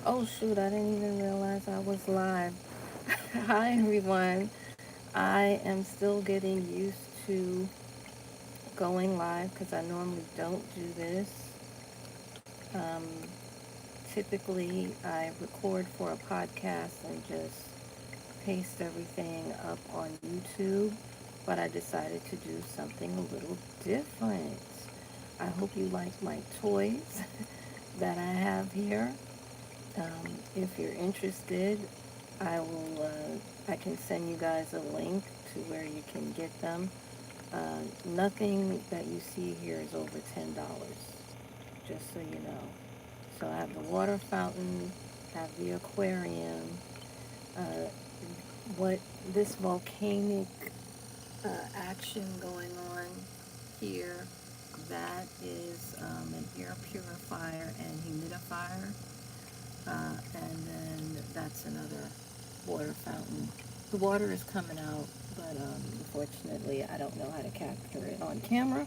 Oh shoot, I didn't even realize I was live. Hi everyone. I am still getting used to going live because I normally don't do this. Um, Typically, I record for a podcast and just paste everything up on YouTube, but I decided to do something a little different. I hope you like my toys that I have here. If you're interested, I can send you guys a link to where you can get them. Nothing that you see here is over $10, just so you know. So I have the water fountain, have the aquarium, uh, what this volcanic action going on here. That is an air purifier and humidifier. And then that's another water fountain. The water is coming out, but unfortunately, I don't know how to capture it on camera.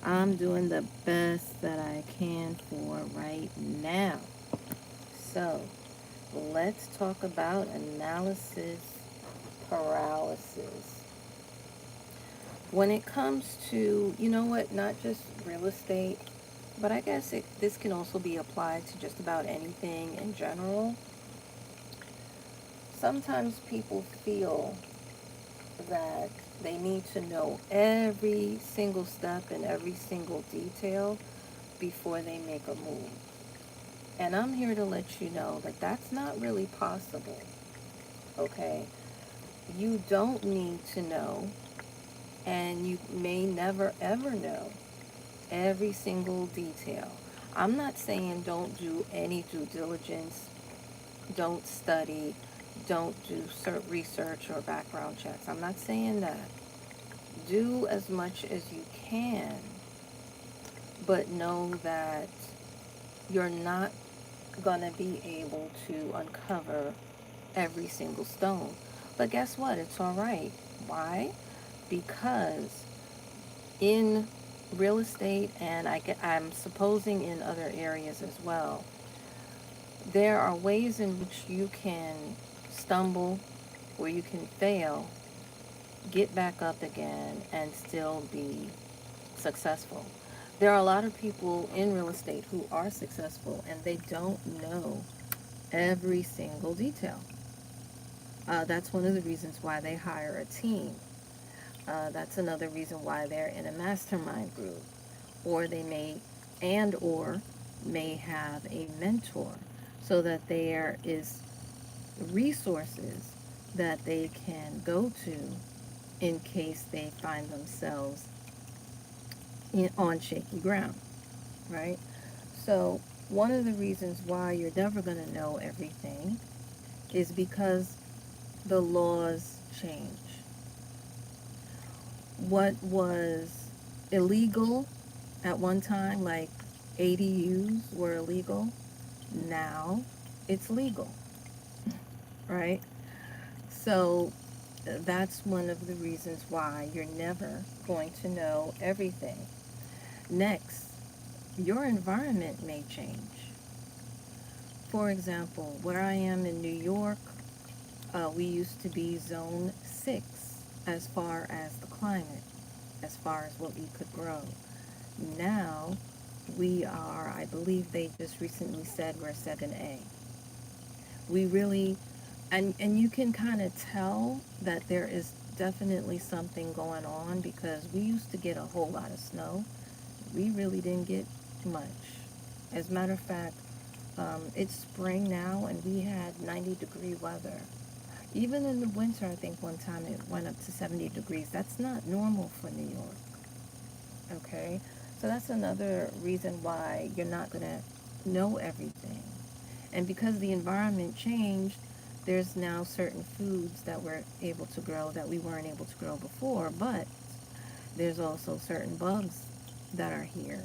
I'm doing the best that I can for right now. So, let's talk about analysis paralysis. When it comes to, you know what, not just real estate, but I guess this can also be applied to just about anything in general. Sometimes people feel that they need to know every single step and every single detail before they make a move. And I'm here to let you know that that's not really possible, okay? You don't need to know, and you may never ever know every single detail. I'm not saying don't do any due diligence, don't study, don't do research or background checks. I'm not saying that. Do as much as you can, but know that you're not going to be able to uncover every single stone. But guess what? It's all right. Why? Because in real estate, and I'm supposing in other areas as well, there are ways in which you can stumble, where you can fail, get back up again, and still be successful. There are a lot of people in real estate who are successful and they don't know every single detail. That's one of the reasons why they hire a team. That's another reason why they're in a mastermind group, or they may and or may have a mentor, so that there is resources that they can go to in case they find themselves on shaky ground, right? So, one of the reasons why you're never going to know everything is because the laws change. What was illegal at one time, like ADUs were illegal, now it's legal, right? So, that's one of the reasons why you're never going to know everything. Next, your environment may change. For example, where I am in New York, we used to be zone 6 as far as the climate, as far as what we could grow. Now we are, I believe they just recently said we're 7A. We really, and you can kind of tell that there is definitely something going on because we used to get a whole lot of snow. We really didn't get much. As a matter of fact, it's spring now and we had 90-degree weather. Even in the winter, I think one time it went up to 70 degrees. That's not normal for New York, okay? So that's another reason why you're not going to know everything. And because the environment changed, there's now certain foods that we're able to grow that we weren't able to grow before, but there's also certain bugs that are here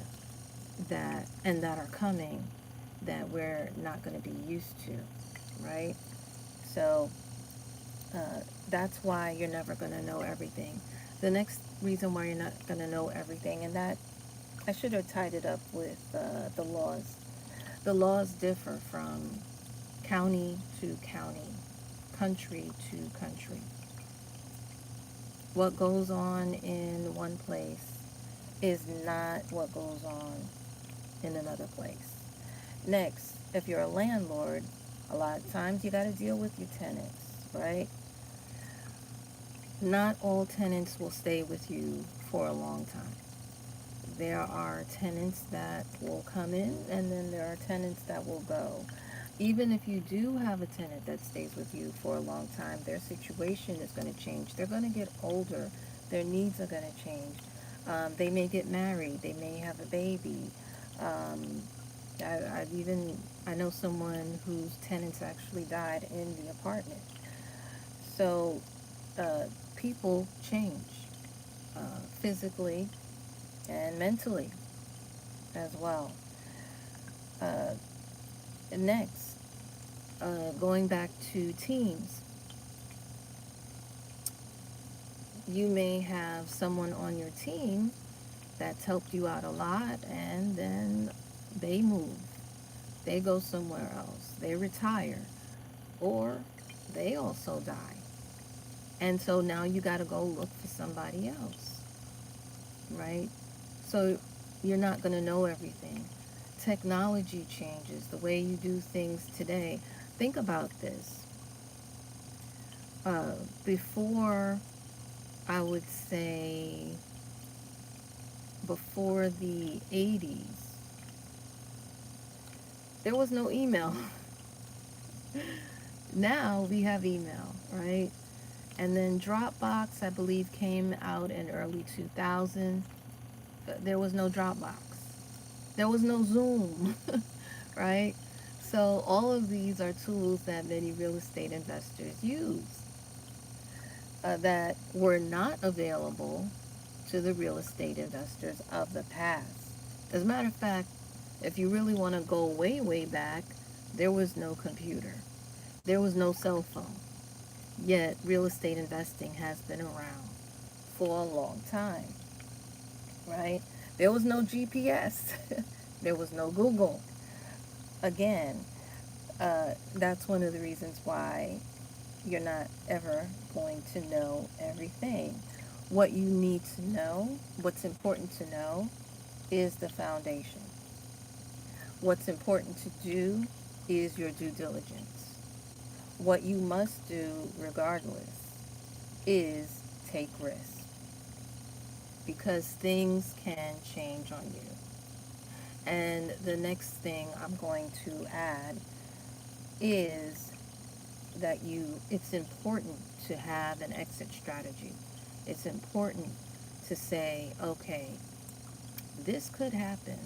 that are coming that we're not going to be used to, right? So that's why you're never going to know everything. The next reason why you're not going to know everything, and that I should have tied it up with the laws. The laws differ from county to county, country to country. What goes on in one place is not what goes on in another place. Next, if you're a landlord, a lot of times you got to deal with your tenants, right? Not all tenants will stay with you for a long time. There are tenants that will come in, and then there are tenants that will go. Even if you do have a tenant that stays with you for a long time, their situation is going to change. They're going to get older. Their needs are going to change. They may get married. They may have a baby. Um, I know someone whose tenants actually died in the apartment. So people change physically and mentally as well. Uh, Next, going back to teams, you may have someone on your team that's helped you out a lot, and then they move, they go somewhere else, they retire, or they also die. And so now you got to go look for somebody else, right? So you're not going to know everything. Technology changes the way you do things today. Think about this. Before, I would say, before the 80s, there was no email. Now we have email, right? And then Dropbox, I believe, came out in early 2000. There was no Dropbox. There was no Zoom, right? So all of these are tools that many real estate investors use that were not available to the real estate investors of the past. As a matter of fact, if you really want to go way, way back, there was no computer. There was no cell phone. Yet real estate investing has been around for a long time, right? There was no GPS. There was no Google. Again, that's one of the reasons why you're not ever going to know everything. What you need to know, what's important to know, is the foundation. What's important to do is your due diligence. What you must do regardless is take risks, because things can change on you. And the next thing I'm going to add is that it's important to have an exit strategy. It's important to say, okay, this could happen.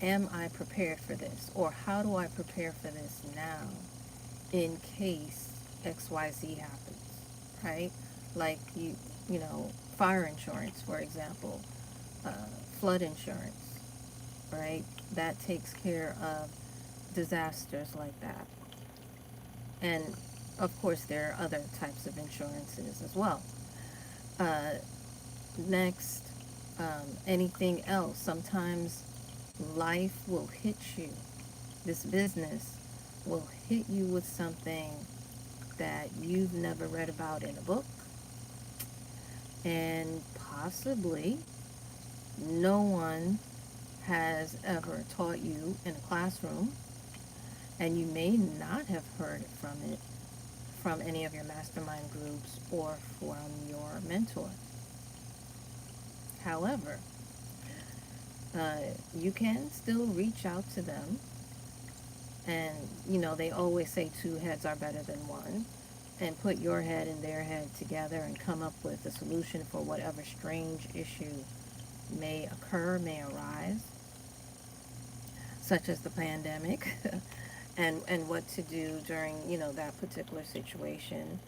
Am I prepared for this? Or how do I prepare for this now in case XYZ happens, right? Like fire insurance, for example, uh, flood insurance, right? That takes care of disasters like that. And of course, there are other types of insurances as well. Uh, Next, anything else. Sometimes life will hit you. This business will hit you with something that you've never read about in a book, and possibly no one has ever taught you in a classroom, and you may not have heard it from any of your mastermind groups or from your mentor. However, you can still reach out to them, and they always say two heads are better than one, and put your head and their head together and come up with a solution for whatever strange issue may arise, such as the pandemic, and what to do during that particular situation.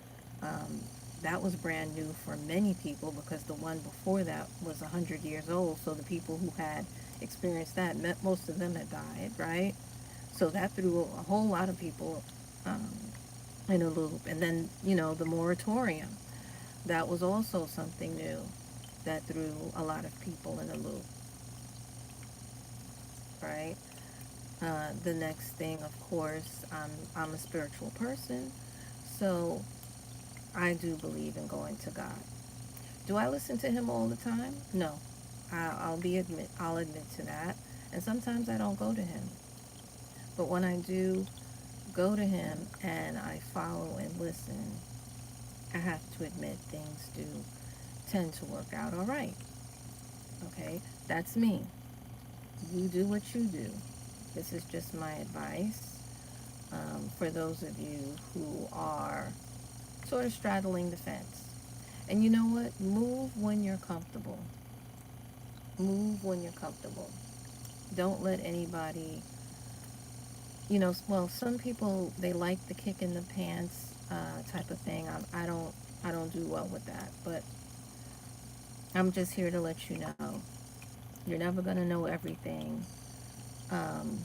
That was brand new for many people, because the one before that was 100 years old. So the people who had experienced that, most of them had died, right? So that threw a whole lot of people in a loop. And then, the moratorium, that was also something new that threw a lot of people in a loop, right? The next thing, of course, I'm a spiritual person, so I do believe in going to God. Do I listen to him all the time? No. I'll admit to that. And sometimes I don't go to him. But when I do go to him and I follow and listen, I have to admit things do tend to work out all right. Okay? That's me. You do what you do. This is just my advice for those of you who are sort of straddling the fence. And you know what? Move when you're comfortable. Move when you're comfortable. Don't let anybody, well, some people, they like the kick in the pants type of thing. I don't do well with that. But I'm just here to let you know you're never going to know everything. Um,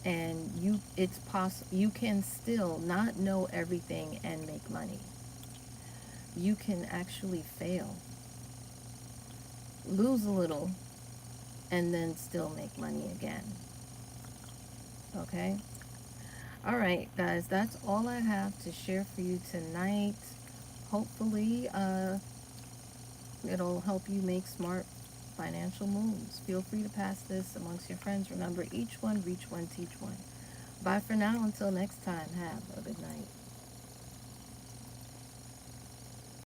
and it's possible you can still not know everything and make money. You can actually fail, lose a little, and then still make money again. Okay? All right, guys, that's all I have to share for you tonight. Hopefully, it'll help you make smart financial moves. Feel free to pass this amongst your friends. Remember, each one, reach one, teach one. Bye for now. Until next time, have a good night.